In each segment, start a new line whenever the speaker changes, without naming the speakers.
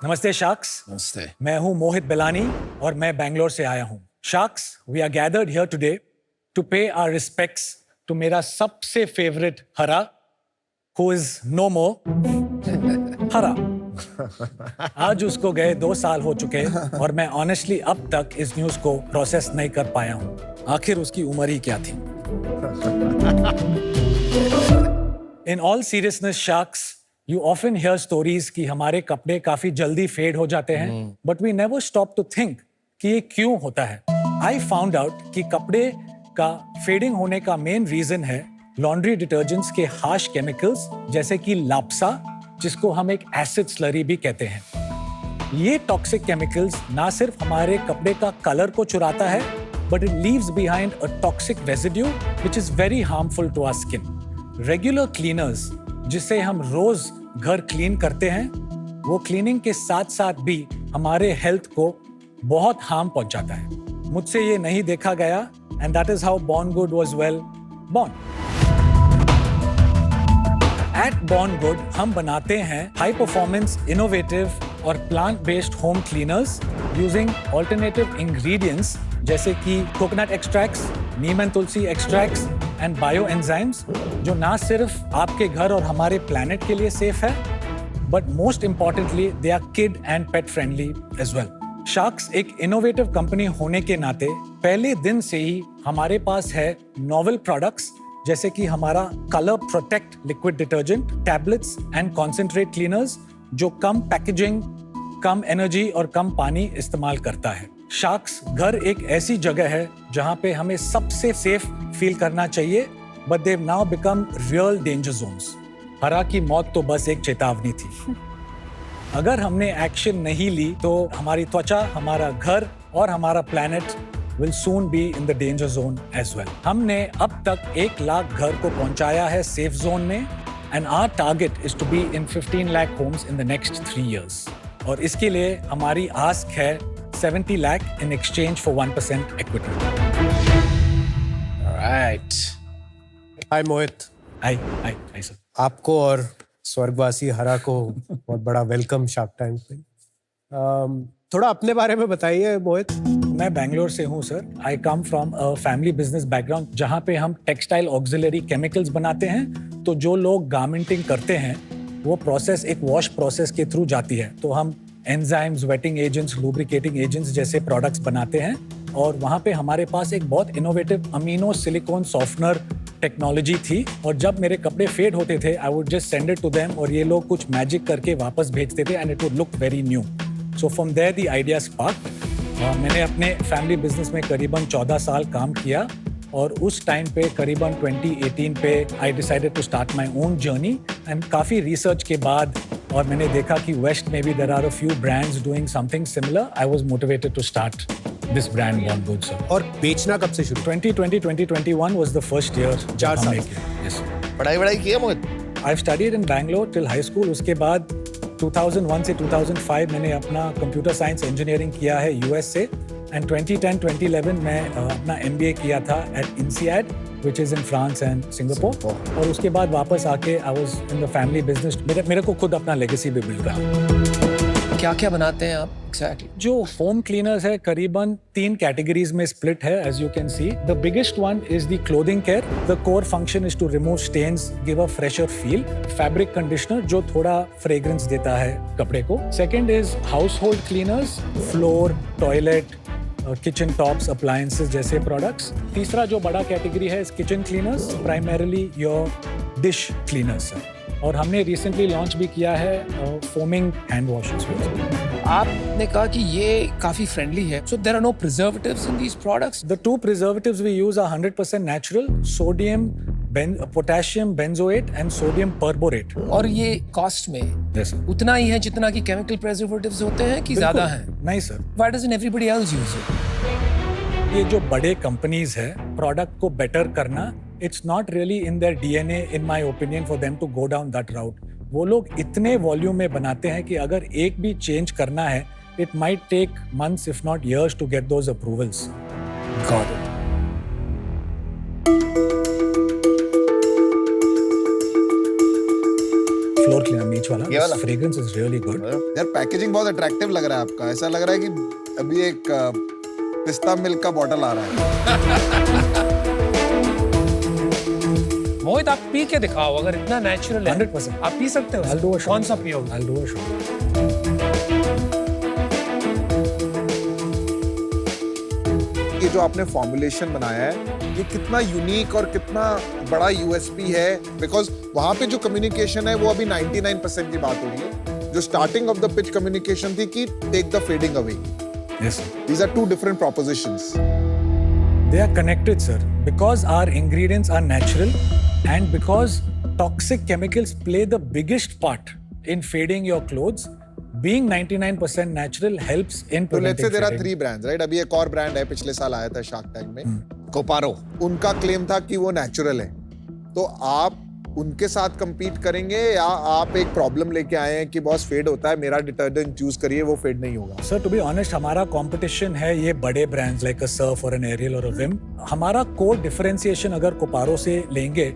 नमस्ते शार्क्स।
नमस्ते।
मैं हूं मोहित बेलानी और मैं बैंगलोर से आया हूं। Sharks, we are gathered here today to pay our respects to मेरा सबसे फेवरेट हरा, हु इज नो मोर हरा। आज उसको गए 2 साल हो चुके और मैं ऑनेस्टली अब तक इस न्यूज को प्रोसेस नहीं कर पाया हूं। आखिर उसकी उम्र ही क्या थी? In all seriousness sharks, you often hear stories कि हमारे कपड़े काफी जल्दी फेड हो जाते हैं, but we never stop to think कि ये क्यों होता है। I found out कि कपड़े का फेडिंग होने का मेन रीजन है लॉन्ड्री डिटर्जेंट्स के हार्श केमिकल्स जैसे कि लाप्सा, जिसको हम एक एसिड स्लरी भी कहते हैं। ये टॉक्सिक केमिकल्स ना सिर्फ हमारे कपड़े का कलर को चुराता है, but it leaves behind a toxic residue which is very harmful to our skin. Regular cleaners जिससे हम रोज घर क्लीन करते हैं, वो क्लीनिंग के साथ साथ भी हमारे हेल्थ को बहुत हार्म पहुंचाता है। मुझसे ये नहीं देखा गया and that is how Born Good was well born. At Born Good हम बनाते हैं हाई परफॉर्मेंस, इनोवेटिव और plant based home cleaners using alternative ingredients जैसे कि coconut extracts, neem and tulsi extracts and bio enzymes, जो ना सिर्फ आपके घर और हमारे प्लैनेट के लिए सेफ है, but most importantly they are kid and pet friendly as well. Sharks एक इनोवेटिव कंपनी होने के नाते पहले दिन से ही हमारे पास है नोवेल प्रोडक्ट्स जैसे कि हमारा colour protect liquid detergent, tablets and concentrate cleaners जो कम पैकेजिंग, कम एनर्जी और कम पानी इस्तेमाल करता है। शार्क्स घर एक ऐसी जगह है जहां पे हमें सबसे सेफ फील करना चाहिए, but they now become real danger zones. हरा की मौत तो बस एक चेतावनी थी। अगर हमने एक्शन नहीं ली तो हमारी त्वचा, हमारा घर और हमारा planet will soon be in the danger zone as well. हमने अब तक 1 लाख घर को पहुंचाया है सेफ जोन में and our target is to be in 15 lakh homes in the next 3 years. और इसके लिए हमारी आस्क है 70 lakh in exchange for 1% equity.
Alright.
Hi Mohit.
Hi sir.
आपको और स्वर्गवासी हरा को बहुत बड़ा वेलकम शार्क टैंक पे। थोड़ा अपने बारे में बताइए मोहित।
मैं बैंगलोर से हूँ sir. I come from a family business background जहाँ पे हम टेक्सटाइल ऑक्सिलरी केमिकल्स बनाते हैं। तो जो लोग गारमेंटिंग करते हैं वो प्रोसेस एक वॉश प्रोसेस के थ्रू जाती है। तो हम enzymes, wetting agents, lubricating agents जैसे प्रोडक्ट्स बनाते हैं और वहाँ पे हमारे पास एक बहुत innovative amino silicone softener technology थी। और जब मेरे कपड़े फेड होते थे, I would just send it to them और ये लोग कुछ मैजिक करके वापस भेजते थे and it would look very new. So from there the idea sparked. मैंने अपने फैमिली बिजनेस में करीबन 14 साल काम किया और उस टाइम पे करीबन 2018 पे I decided to start my own journey. And काफ़ी रिसर्च के बाद और मैंने देखा कि वेस्ट में भी there are a few brands doing something similar, I was motivated to start this brand Born Good sir.
और बेचना कब से शुरू?
2020-2021 वाज द फर्स्ट ईयर।
4 साल।
यस।
पढ़ाई किया Mohit?
I studied in Bangalore till high school. उसके बाद 2001 से 2005 मैंने अपना कंप्यूटर साइंस इंजीनियरिंग किया है यूएस से एंड 2010-2011 में अपना एमबीए किया था eight INSEAD which is in France and Singapore। और उसके बाद वापस आके I was in the family business. मेरे को खुद अपना लेगेसी भी बिल्ड करना।
क्या क्या बनाते हैं आप एग्जैक्टली?
जो होम क्लीनर्स है करीबन 3 कैटेगरीज में स्प्लिट है as you can see. The biggest one is the clothing care. The core function is to remove stains, give a fresher feel. Fabric conditioner जो थोड़ा फ्रेग्रेंस देता है कपड़े को। Second is household cleaners, floor, toilet, kitchen tops, appliances जैसे products. तीसरा जो बड़ा कैटेगरी है kitchen cleaners, primarily your dish cleaners. और हमने रिसेंटली लॉन्च भी किया है फोमिंग हैंड वॉशेस।
आपने कहा कि ये काफी फ्रेंडली है, so there are no preservatives in these products?
The 2 preservatives we use are 100% natural, sodium, potassium benzoate and sodium perborate.
और ये कॉस्ट में
Yes, sir.
उतना ही है जितना कि केमिकल प्रिजर्वेटिव्स होते हैं कि ज्यादा है?
नहीं sir.
Why doesn't everybody else use it?
ये जो बड़े कंपनीज है प्रोडक्ट को बेटर करना, it's not really in their DNA in my opinion for them to go down that route. वो लोग इतने वॉल्यूम में बनाते हैं कि अगर एक भी चेंज करना है, it might take months if not years to get those approvals.
Got it.
Floor cleaner नीच वाला।
ये
fragrance is really good.
यार पैकेजिंग बहुत अट्रैक्टिव लग रहा है आपका, ऐसा लग रहा है कि अभी एक पिस्ता मिल्क का बॉटल आ रहा है।
मोहित आप पी के दिखाओ, अगर इतना नेचुरल है
100%.
आप पी सकते हो।
I'll do a shot.
कौन सा पियोगे?
I'll do a shot.
ये जो आपने फॉर्मुलेशन बनाया है, ये कितना यूनिक और कितना बड़ा यूएसपी है, बिकॉज वहां पे जो कम्युनिकेशन है वो अभी 99% की बात हो रही है। जो starting of the pitch communication थी कि take the fading away.
Yes.
These are two different propositions.
They are connected, sir. Because our ingredients are natural and because toxic chemicals play the biggest part in fading your clothes, being 99% natural helps in
तो let's say
preventing
there are
fading.
3 brands, right? अभी एक और brand है, पिछले साल आया था shark tank में, कोपारो। उनका क्लेम था कि वो नेचुरल है। तो आप उनके साथ compete करेंगे या आप एक प्रॉब्लम लेके आए हैं कि बॉस फेड होता है, मेरा डिटर्जेंट चूज करिए, वो फेड नहीं होगा?
Sir, to be honest, हमारा competition है ये बड़े brands like a Surf or an Ariel or a Vim. हमारा core differentiation अगर कोपारो से लेंगे,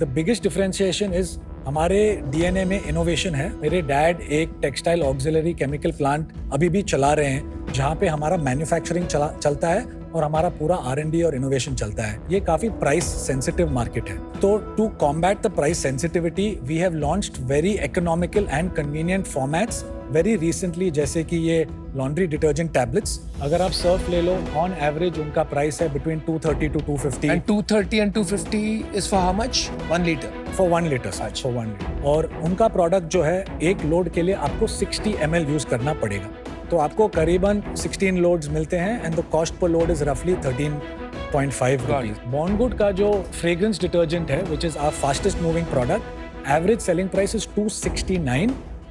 the biggest differentiation is हमारे DNA में innovation है। मेरे डैड एक टेक्सटाइल ऑक्सिलरी केमिकल प्लांट अभी भी चला रहे हैं, जहाँ पे हमारा मैन्युफैक्चरिंग चलता है और हमारा पूरा R&D और इनोवेशन चलता है। ये काफी प्राइस सेंसिटिव मार्केट है। तो to combat the price sensitivity we have launched very economical and convenient formats very recently, जैसे कि ये लॉन्ड्री डिटर्जेंट टैबलेट्स। अगर आप सर्फ ले लो, ऑन एवरेज उनका प्राइस है between 230 to 250
And 230 and 250 is for how much? 1 liter.
for 1 liter, for 1 liter। और उनका प्रोडक्ट जो है, एक लोड के लिए आपको 60 ml यूज करना पड़ेगा। तो आपको करीबन 16 लोड्स मिलते हैं and the cost per load is रफली 13.5 रुपीज। बॉर्नगुड का जो फ्रेग्रेंस डिटर्जेंट है, which is our fastest moving product, average selling price is 269,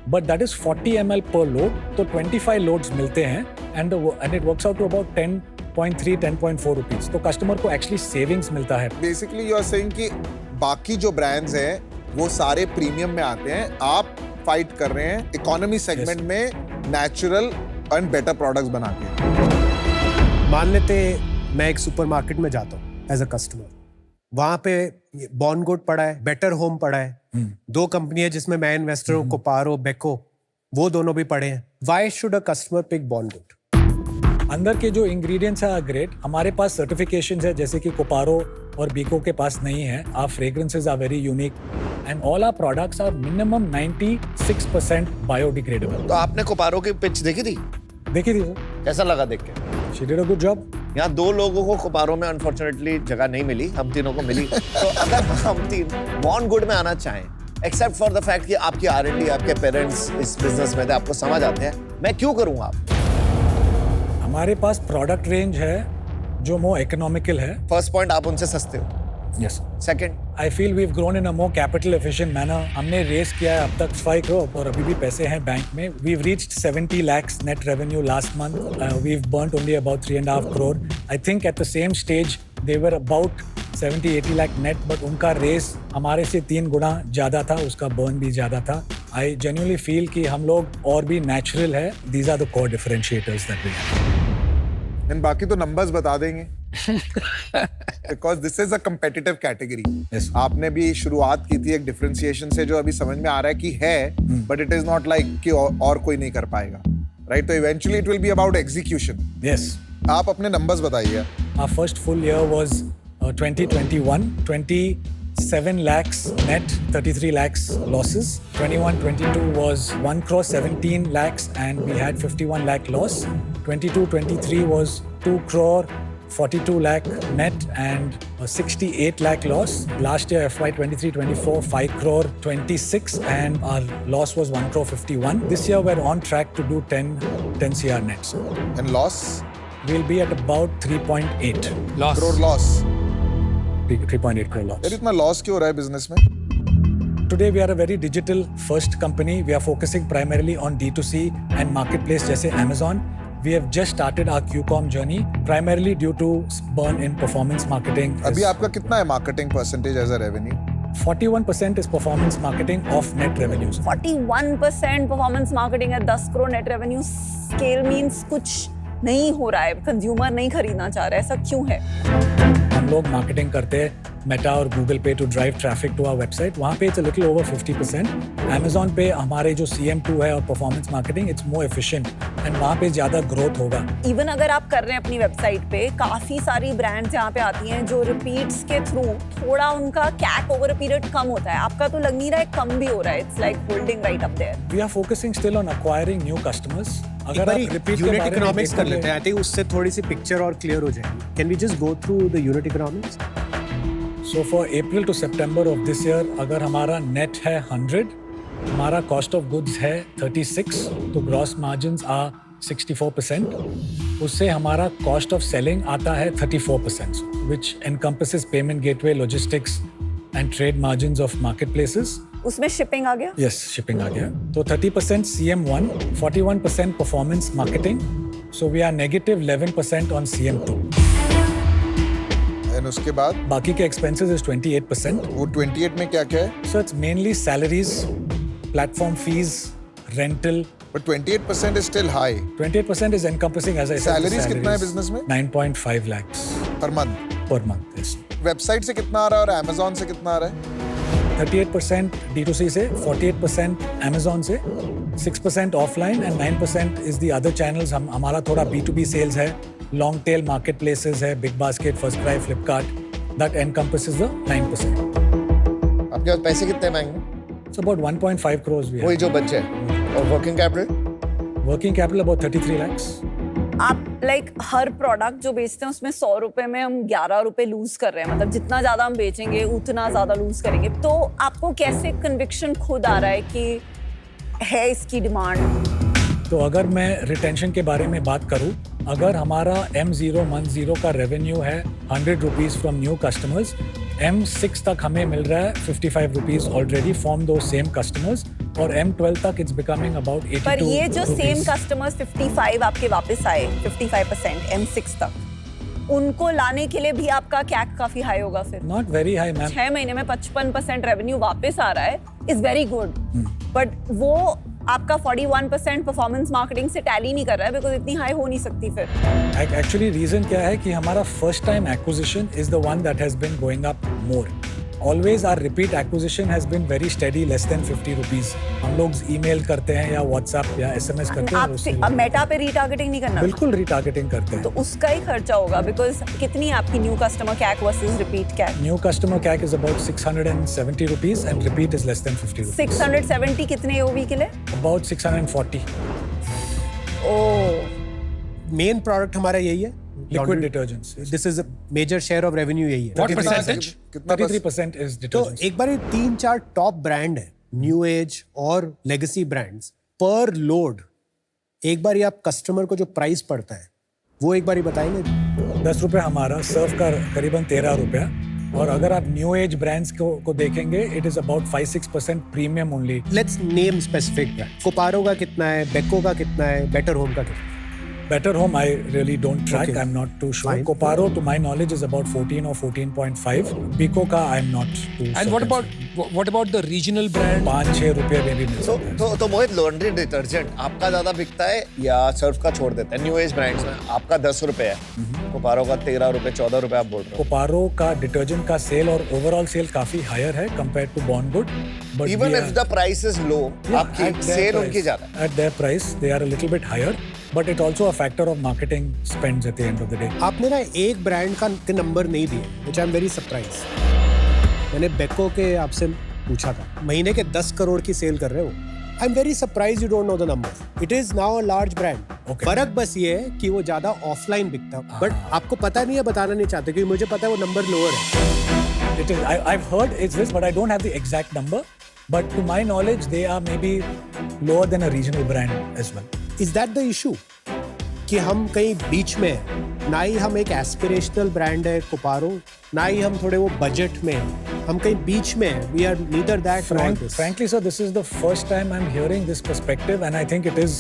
but that is 40 ml per load. तो 25 लोड्स मिलते हैं and it works out to about 10.3 10.4 rupees. तो customer को actually savings मिलता है।
बेसिकली यू आर सेइंग कि बाकी जो ब्रांड्स हैं वो सारे प्रीमियम में आते हैं, आप फाइट कर रहे हैं इकोनॉमी सेगमेंट में नेचुरल एंड बेटर प्रोडक्ट्स बना के।
मान लेते मैं एक सुपरमार्केट में जाता हूँ एज अ कस्टमर, वहां पे बॉर्नगुड पड़ा है, बेटर होम पड़ा है, दो कंपनी है जिसमें मैं इन्वेस्टर हूँ, कोपारो, बेको, वो दोनों भी पड़े हैं। Why should a customer pick born good?
अंदर के जो इंग्रेडिएंट्स है ग्रेट, हमारे पास सर्टिफिकेशंस है जैसे कि कोपारो और बीको के पास नहीं है। Our fragrances are very unique and all our products are minimum 96% biodegradable.
तो आपने कोपारो की पिच देखी थी?
देखी थी सर,
कैसा लगा देख के?
She did a good job.
यहाँ 2 लोगों को कोपारो में अनफॉर्चुनेटली जगह नहीं मिली, हम तीनों को मिली। तो अगर हम तीन बॉर्नगुड में आना चाहें, एक्सेप्ट फॉर द फैक्ट कि आपकी R&D, आपके पेरेंट्स इस बिजनेस में थे, आपको समझ आते हैं, मैं क्यों करूँ आप?
हमारे पास प्रोडक्ट रेंज है जो मोर इकोनॉमिकल है।
फर्स्ट पॉइंट, आप उनसे सस्ते हो।
Yes.
Second,
I feel we have grown in a more capital efficient manner. हमने रेस किया है अब तक 5 करोड़ और अभी भी पैसे हैं बैंक में। We have reached 70 lakhs net revenue last month. We have burned only about 3.5 crore। I think at the same stage they were about 70-80 lakh net, but उनका रेस हमारे से 3 गुना ज्यादा था, उसका बर्न भी ज्यादा था। आई जेन्युइनली फील कि हम लोग और भी नेचुरल है। These are the core differentiators that we have.
And बाकी तो नंबर्स बता देंगे because this is a competitive category. आपने भी शुरुआत की थी एक डिफरेंशिएशन से, जो अभी समझ में आ रहा है कि है, but it is not like कि और कोई नहीं कर पाएगा, राइट? तो eventually it will be about execution.
Yes.
आप अपने नंबर्स बताइए।
Our first full year was 2021, 27 lakhs net, 33 lakhs losses. 21-22 was 1 crore 17 lakhs and we had 51 lakh loss. 22-23 was 2 crore 42 lakh net and 68 lakh loss. Last year FY 23-24 5 crore 26 and our loss was 1 crore 51. This year we're on track to do 10 CR net.
And loss?
We'll be at about 3.8
Loss.
Crore loss.
3.8 crore loss.
यार इतना loss क्यों हो रहा है business में?
Today we are a very digital first company. We are focusing primarily on D2C and marketplace जैसे Amazon. We have just started our QCOM journey primarily due to burn in performance marketing.
अभी आपका कितना है marketing percentage as a revenue?
41% is performance marketing of net revenues.
41% performance marketing है। 10 crore net revenue scale means कुछ नहीं हो रहा है, कंज्यूमर नहीं खरीदना चाह रहा है, ऐसा क्यों है?
हम लोग मार्केटिंग करते हैं Meta और Google पे to drive traffic to our website. वहाँ पे it's a little over 50%. Amazon पे हमारे जो CM2 है और performance marketing it's more efficient and वहाँ पे ज़्यादा growth होगा.
इवन अगर आप कर रहे हैं अपनी वेबसाइट पे, काफी सारी ब्रांड्स यहाँ पे आती हैं जो रिपीट्स के थ्रू थोड़ा उनका कैक ओवर अ पीरियड कम होता है. आपका तो लग नहीं रहा है कम भी हो रहा है. It's like holding right up there.
We are focusing still on acquiring new customers.
एक बारी यूनिट इकोनॉमिक्स कर लेते हैं. आई थिंक उससे थोड़ी सी पिक्चर और क्लियर हो जाएगी. Can we just go through the unit economics?
So for April to September of this year, अगर हमारा net है 100, हमारा cost of goods है 36, तो gross margins are 64%. उससे हमारा cost of selling आता है 34%, which encompasses payment gateway, logistics and trade margins of marketplaces.
उसमें शिपिंग आ गया.
Yes, shipping आ गया. तो 30% CM1, 41% performance marketing. So we are negative 11% on CM2.
And उसके बाद
बाकी के expenses is 28%.
वो 28 में क्या क्या है?
So it's mainly salaries, platform fees, rental.
But 28% is still high.
28% is encompassing, as I said, the
Salaries कितना है business में?
9.5 lakhs
per month.
per month. Yes.
Website से कितना आ रहा है और Amazon से कितना आ रहा है?
38% D2C से, 48% Amazon से, 6% offline and 9% is the other channels. हमारा थोड़ा B2B sales है, long tail marketplaces है, Big Basket, First Cry, Flipkart. That encompasses the 9%.
आपके पास पैसे कितने मांगे?
It's about 1.5 crores we
वही
have.
जो बच्चे हैं. और working capital?
Working capital about 33 lakhs.
आप लाइक हर प्रोडक्ट जो बेचते हैं उसमें 100 रुपए में हम 11 रुपए लूज कर रहे हैं. मतलब जितना ज्यादा हम बेचेंगे उतना ज्यादा लूज करेंगे. तो आपको कैसे कन्विक्शन खुद आ रहा है कि है इसकी डिमांड?
तो अगर मैं रिटेंशन के बारे में बात करूं, अगर हमारा M0 मंथ 0 का रेवेन्यू है 100 rupees from new customers, M6 तक हमें मिल रहा है 55 रुपीज ऑलरेडी फ्रॉम दो सेम कस्टमर्स, और M12 तक इट्स बिकमिंग अबाउट 82
पर ये जो सेम
rupees.
कस्टमर्स 55 आपके वापस आए 55% M6 तक, उनको लाने के लिए भी आपका कैक काफी हाई होगा फिर.
Not very high, ma'am.
6 महीने में 55% रेवेन्यू वापस आ रहा है इज वेरी गुड. बट वो आपका 41% परफॉर्मेंस मार्केटिंग से टैली नहीं कर रहा है, बिकॉज इतनी हाई हो नहीं सकती फिर.
एक्चुअली रीजन क्या है कि हमारा first time acquisition is the one that has been going up more. Always our repeat acquisition has been very steady, less than 50 rupees. हम लोग ईमेल करते हैं या व्हाट्सएप या SMS करते हैं.
आप मेटा पे रीटारगेटिंग नहीं करना?
बिल्कुल रीटारगेटिंग करते हैं.
तो उसका ही खर्चा होगा, बिकॉज कितनी है आपकी new customer cake versus repeat cake?
New customer CAC is about 670 rupees and repeat is less than 50 rupees.
670 कितने OV के लिए?
About 640.
ओह,
मेन प्रोडक्ट हमारा यही है.
Liquid detergents.
This is major share of revenue यही है.
What percentage?
कितना
33% is
तो
detergents.
एक बार 3-4 टॉप ब्रांड है, न्यू एज और लेगेसी ब्रांड्स, पर लोड एक बार आप कस्टमर को जो प्राइस पड़ता है वो एक बार बताएंगे.
10 रुपये हमारा सर्व का करीबन 13 रुपया, और अगर आप न्यू एज ब्रांड्स को देखेंगे it is about 5-6% premium only.
Let's name specific brand. Koparo का कितना है, बेको का कितना है, बेटर होम का कितना है?
Better Home, I really don't track.
Okay.
I'm not too sure.
Fine.
Coparo, to my knowledge, is about 14 or 14.5. Bico का I'm not too
And what about the regional brand?
5-6 रुपये में भी मिल
तो
सकता है.
तो मोहित, लॉन्ड्री डिटर्जेंट आपका ज्यादा बिकता है या सर्फ का छोड़ देता है? न्यू एज ब्रांड्स में आपका 10 रुपए है, कोपारो का 13 रुपए 14 रुपए आप बोल रहे हो.
Coparo का डिटर्जेंट का सेल और ओवरऑल सेल काफी हायर है compared to Bondgood. But
even
we
if
are-
the price is low,
Yeah,
आपकी
at their
सेल
price.
उनकी ज्यादा है.
At their price, they are a little bit higher, but it also a factor of marketing spends at the end of the day.
आपने ना एक brand का number नहीं दिया, which I'm very surprised. मैंने बेको के आपसे पूछा था, महीने के 10 करोड़ की सेल कर रहे हो. I'm very surprised you don't know the number. It is now a large brand.
Okay.
फर्क बस ये है कि वो ज्यादा ऑफलाइन बिकता है, बट आपको पता नहीं है, बताना नहीं चाहते, क्योंकि मुझे पता है वो नंबर लोअर है.
It is. I've heard it's this, but I don't have the exact number. But to my knowledge, they are maybe lower than a regional brand as well.
Is that the issue? कि हम कहीं बीच में हैं. ना ही हम एक aspirational brand है कोपारो, ना ही हम थोड़े वो बजट में हैं. हम कहीं बीच में हैं. We are neither that nor this.
Frankly, sir, this is the first time I'm hearing this perspective, and I think it is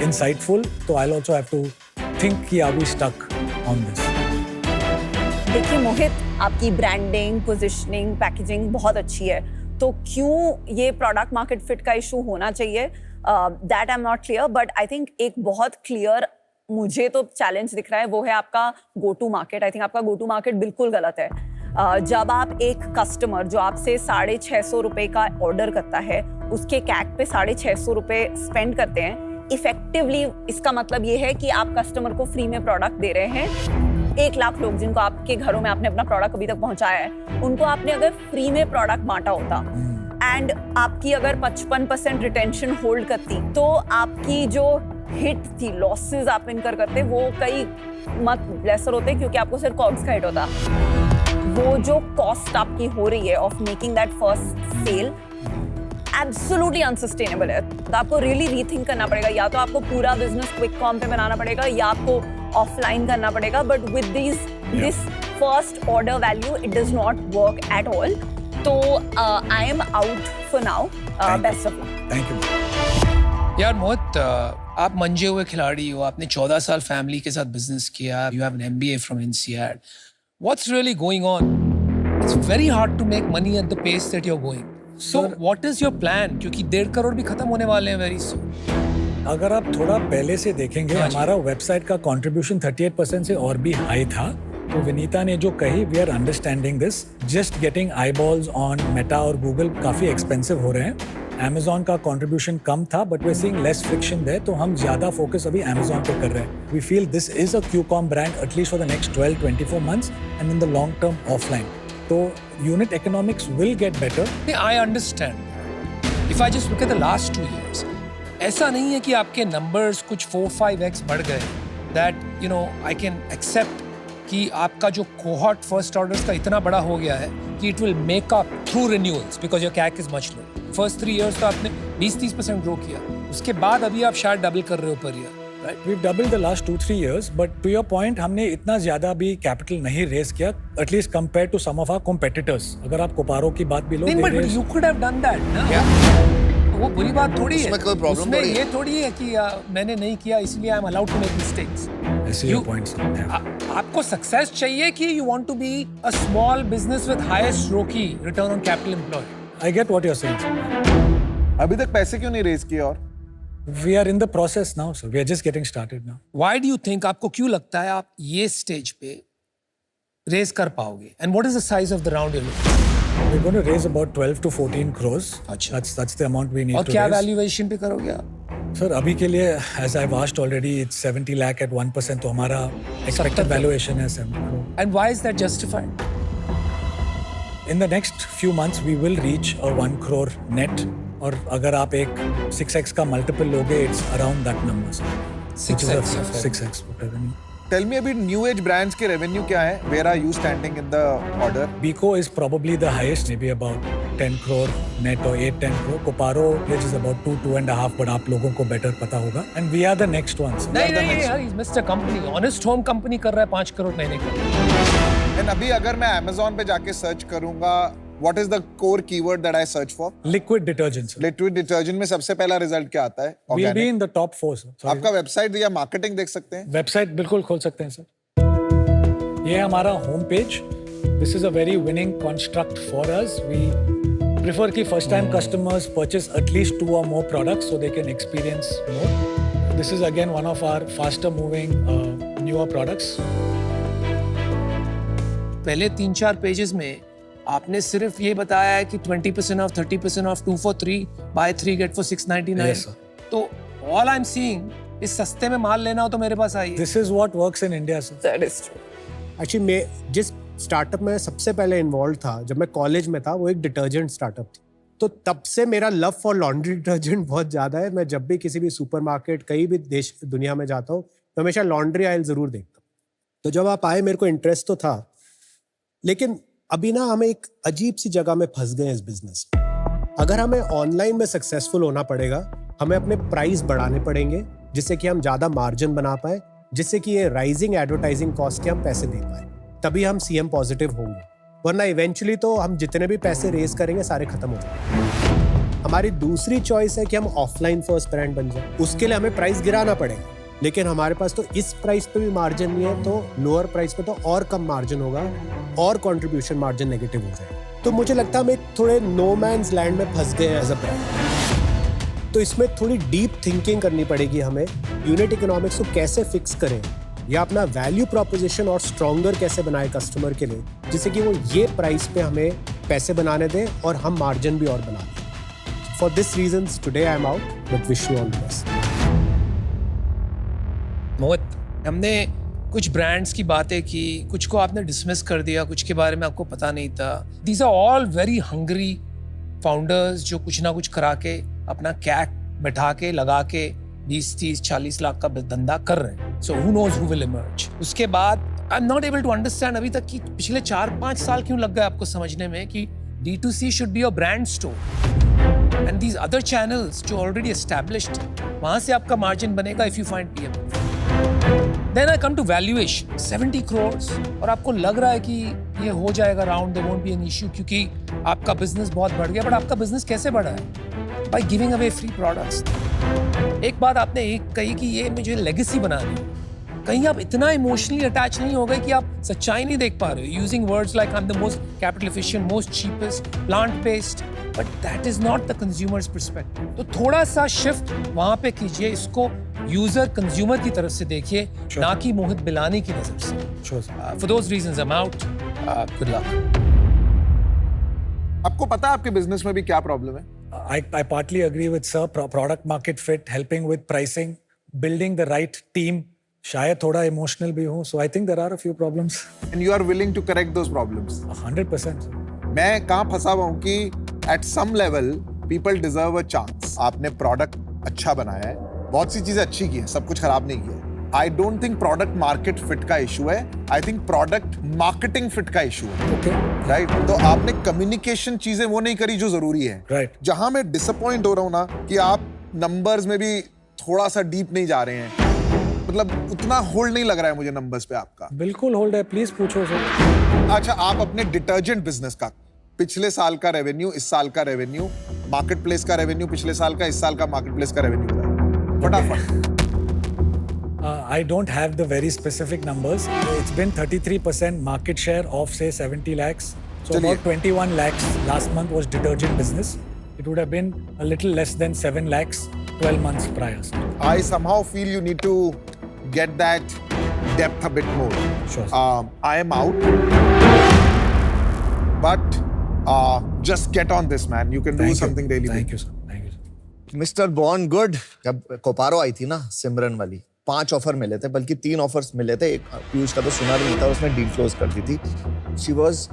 insightful. So I'll also have to think कि are we stuck on this.
देखिए मोहित, आपकी branding, positioning, packaging बहुत अच्छी है, तो क्यों ये product market fit का इशू होना चाहिए? That I am not clear, but I think एक बहुत क्लियर मुझे तो चैलेंज दिख रहा है, वो है आपका go to market. I think आपका गो टू मार्केट बिल्कुल गलत है. जब आप एक कस्टमर जो आपसे 650 रुपए का ऑर्डर करता है उसके कैक पे 650 रुपए स्पेंड करते हैं, इफेक्टिवली इसका मतलब ये है कि आप कस्टमर को फ्री में प्रोडक्ट दे रहे हैं। 1 लाख लोग जिनको आपके घरों में आपने अपना प्रोडक्ट अभी तक पहुंचाया है, उनको आपने अगर फ्री में प्रोडक्ट बांटा होता एंड आपकी अगर 55% रिटेंशन होल्ड करती, तो आपकी जो हिट थी, लॉसेस आप इनकर करते, वो कई मत लेसर होते क्योंकि आपको सिर्फ कॉग्स का हिट होता। वो जो कॉस्ट आपकी हो रही है of making that first sale absolutely unsustainable है। तो आपको रियली रीथिंक करना पड़ेगा, या तो आपको पूरा बिजनेस क्विक कॉम पे बनाना पड़ेगा या आपको ऑफलाइन करना पड़ेगा। But with this first order value it does not work at all. तो I am out for now. Best of luck.
Thank you.
यार मोहित, आप मंजे हुए खिलाड़ी हो, आपने 14 साल फैमिली के साथ बिजनेस किया, you have an MBA from INSEAD. What's really going on? It's very hard to make money at the pace that you're going. So what is your plan? क्योंकि 1.5 करोड़ भी खत्म होने वाले हैं very soon.
अगर आप थोड़ा पहले से देखेंगे, हमारा वेबसाइट का कंट्रीब्यूशन 38% से और भी हाई था। तो विनीता ने जो कही, we are understanding this, just getting eyeballs on Meta और गूगल काफी एक्सपेंसिव हो रहे हैं। Amazon का कंट्रीब्यूशन कम था, but we are seeing less friction there, तो हम ज्यादा फोकस अभी Amazon पे कर रहे हैं। We feel this is a QCOM brand at least for the next 12-24 months and in the long term offline. तो unit economics will get better.
I understand. If I just look at the last 2 years, ऐसा नहीं है कि आपके numbers कुछ 4-5x बढ़ गए। That you know I can accept कि आपका जो cohort first orders का इतना बड़ा हो गया है कि it will make up through renewals because your CAC is much low. First 3 years तो आपने 20-30% ग्रो किया, उसके बाद अभी आप शायद डबल कर रहे हो per year.
We've doubled the last 2-3 years, but to your point, हमने इतना ज्यादा भी कैपिटल नहीं रेस किया, at least compared to some of our competitors. अगर आप कोपारो की बात भी लो,
but you could have done that, ना? वो बुरी बात थोड़ी है।
उसमें कोई problem
उसमें
थोड़ी है।
ये थोड़ी है कि मैंने नहीं किया इसलिए I'm allowed to make mistakes.
ऐसे your points हैं।
आपको सक्सेस चाहिए कि you want to be a small business with highest ROCE, return on capital employed.
I get what you're saying, sir.
अभी तक पैसे क्यों नहीं रेज किए? और
We are in the process now, sir. We are just getting started now.
Why do you think, आपको क्यों लगता है आप ये स्टेज पे रेज कर पाओगे? And what is the size of the round you're looking?
We're going to raise about 12 to 14 crores.
अच्छा।
That's the amount we need
और
to
क्या
raise.
वैल्यूएशन पे करोगे आप?
Sir, अभी के लिए, as I've asked already, it's 70 lakh at 1%. तो हमारा expected
70
valuation है 70 crore.
And why is that justified?
In the next few months, we will reach a 1 crore net. और अगर आप एक 6x का multiple लोगे, it's around that number. Sir. Which is a
6x of
6x revenue.
Tell me, अभी new age brands के revenue क्या है? Where are you standing in the order?
Biko is probably the highest, maybe about 10 crore net or 8-10 crore. Koparo, which is about 2-2.5, but आप लोगों को better पता होगा. And we are the next ones.
नहीं यार, he's Mr. Company, honest home company कर रहा है 5 करोड़ महीने का।
एंड अभी अगर मैं Amazon पे जाके सर्च करूंगा, what is the core keyword that I search for?
Liquid detergent, sir.
Liquid detergent में सबसे पहला रिजल्ट क्या आता है?
We'll be
Organic.
in the top 4, sir. Sorry.
आपका वेबसाइट या मार्केटिंग देख सकते हैं?
वेबसाइट बिल्कुल खोल सकते हैं सर। ये हमारा home page. This is a very winning construct for us. We prefer कि first time customers purchase at least 2 or more products so they can experience more. This is again one of our faster moving newer products.
पहले 3-4 pages में आपने सिर्फ ये बताया है कि 20% of, 30% of, 2 for 3, buy 3 get for 699.
Yes, sir.
तो all I'm seeing इस सस्ते में माल लेना हो तो मेरे पास आइए।
This is what works in India, sir.
That is true.
Actually मैं जिस स्टार्टअप में सबसे पहले इन्वॉल्व था, जब मैं कॉलेज में था, वो एक डिटर्जेंट स्टार्टअप थी। तो तब से मेरा लव फॉर लॉन्ड्री डिटर्जेंट बहुत ज़्यादा है। मैं जब भी किसी भी सुपरमार्केट, कहीं भी देश दुनिया में जाता हूँ, तो हमेशा लॉन्ड्री आयल ज़रूर देखता हूँ। तो जब आप आए, मेरे को इंटरेस्ट तो था, लेकिन अभी ना हम एक अजीब सी जगह में फंस गए इस बिजनेस में। अगर हमें ऑनलाइन में सक्सेसफुल होना पड़ेगा, हमें अपने प्राइस बढ़ाने पड़ेंगे, जिससे कि हम ज़्यादा मार्जिन बना पाए, जिससे कि ये राइजिंग एडवर्टाइजिंग कॉस्ट के हम पैसे दे पाए, तभी हम CM पॉजिटिव होंगे। वरना इवेंचुअली तो हम जितने भी पैसे रेज करेंगे सारे खत्म हो जाएंगे। हमारी दूसरी चॉइस है कि हम ऑफलाइन फर्स्ट ब्रांड बन जाए। उसके लिए हमें प्राइस गिराना पड़ेगा, लेकिन हमारे पास तो इस प्राइस पे भी मार्जिन नहीं है, तो लोअर प्राइस पे तो और कम मार्जिन होगा और कंट्रीब्यूशन मार्जिन नेगेटिव हो जाएगा। तो मुझे लगता है हम एक थोड़े नो मैन्स लैंड में फंस गए एज अ ब्रांड। तो इसमें थोड़ी डीप थिंकिंग करनी पड़ेगी हमें, यूनिट इकोनॉमिक्स को कैसे फिक्स करें या अपना वैल्यू प्रोपोजिशन और स्ट्रॉन्गर कैसे बनाए कस्टमर के लिए, जिससे कि वो ये प्राइस पे हमें पैसे बनाने दें और हम मार्जिन भी और बना लें। For this reasons today I am out, but wish you all the best.
Mohit, हमने कुछ ब्रांड्स की बातें की, कुछ को आपने डिसमिस कर दिया, कुछ के बारे में आपको पता नहीं था। These are all very hungry founders जो कुछ ना कुछ करा के अपना कैक बैठा के लगा के 20-30-40 लाख का धंधा कर रहे हैं। So who knows who will emerge. उसके बाद I am not able to understand अभी तक कि पिछले 4-5 साल क्यों लग गए आपको समझने में कि D2C should be a brand store and these other channels जो ऑलरेडी एस्टैब्लिश्ड, वहां से आपका मार्जिन बनेगा if you find PM। Then I come to valuation 70 crores और आपको लग रहा है कि ये हो जाएगा round, there won't be an issue क्योंकि आपका बिजनेस बहुत बढ़ गया। बट आपका बिजनेस कैसे बढ़ा है? By giving away free products। एक बात आपने एक कही कि ये मुझे लेगेसी बनानी है। कहीं आप इतना इमोशनली अटैच नहीं हो गए कि आप सच्चाई नहीं देख पा रहे हो। Using words like I am the most capital efficient, most cheapest, plant based, but that is not the consumers perspective. तो थोड़ा सा शिफ्ट वहां पे कीजिए, इसको यूजर कंज्यूमर की तरफ से देखिए, ना कि मोहित बिलानी की नजर से। For those reasons I am out. Good luck.
आपको पता है आपके बिजनेस में भी क्या प्रॉब्लम है?
I partly agree with sir. Product market fit, helping with pricing, building the right team. शायद थोड़ा emotional भी हूँ, so I think there are a few problems.
And you are willing to correct those problems.
100%.
मैं कहाँ फंसा हुआ हूँ कि at some level people deserve a chance. आपने प्रोडक्ट अच्छा बनाया है, बहुत सी चीजें अच्छी की है, सब कुछ खराब नहीं किया है। I don't think product market fit का इशू है, I think product marketing fit का इशू है।
Okay.
राइट तो आपने कम्युनिकेशन चीजें वो नहीं करी जो जरूरी है।
Right.
जहां मैं डिसअपॉइंट हो रहा हूं ना कि आप नंबर्स में भी थोड़ा सा डीप नहीं जा रहे हैं, मतलब उतना होल्ड नहीं लग रहा है मुझे नंबर्स पे आपका।
बिल्कुल होल्ड है, प्लीज पूछो सर।
अच्छा, आप अपने डिटर्जेंट बिजनेस का पिछले साल का रेवेन्यू, इस साल का रेवेन्यू, मार्केट प्लेस का रेवेन्यू पिछले साल का, इस साल का मार्केट प्लेस का रेवेन्यू बताइए फटाफट।
I don't have the very specific numbers. It's been 33% market share of say 70 lakhs. So
चलिए।
about 21 lakhs last month was detergent business. It would have been a little less than 7 lakhs 12 months prior.
I somehow feel you need to get that depth a bit more.
Sure.
I am out, but just get on this, man. You can do something really big.
Thank you, sir. Thank you, sir.
Mister born good, जब कोपारो आई थी ना सिमरन वाली, 5 offer मिले थे, बल्कि 3 offers मिले थे। एक पीयूष का तो सुना भी नहीं था, उसने डील क्लोज कर दी थी। She was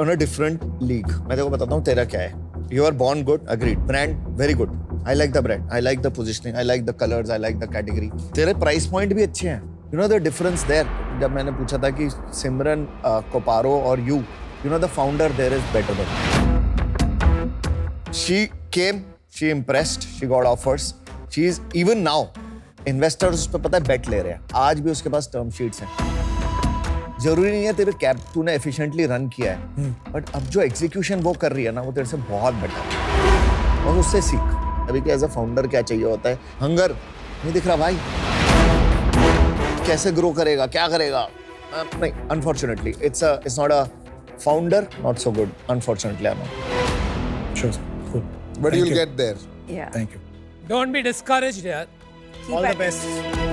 on a different league. मैं तेरे को बताता हूँ तेरा क्या है। You are born good, agreed, brand very good, I like the brand, I like the positioning, I like the colours, I like the category. तेरे प्राइस पॉइंट भी अच्छे हैं। You know the difference there. जब मैंने पूछा था कि सिमरन, कोपारो और you know the founder there is better then. She came, she impressed, she got offers, she is even now investors उस पर पता है बेट ले रहे हैं। आज भी उसके पास टर्म शीट्स हैं। जरूरी नहीं है तेरे कैब तूने एफिशिएंटली रन किया है, बट अब जो एग्जीक्यूशन वो कर रही है ना, वो तेरे से बहुत बेटर है। और उससे सीख अभी कि एज अ फाउंडर क्या चाहिए होता है। हंगर नहीं दिख रहा भाई, कैसे ग्रो करेगा, क्या करेगा। नहीं, unfortunately it's not a founder, not so good, unfortunately. I know.
Sure, sir. Cool.
But
Thank
you'll
you.
get there.
Yeah.
Thank you.
Don't be discouraged, यार।
Keep
All the
at it.
best.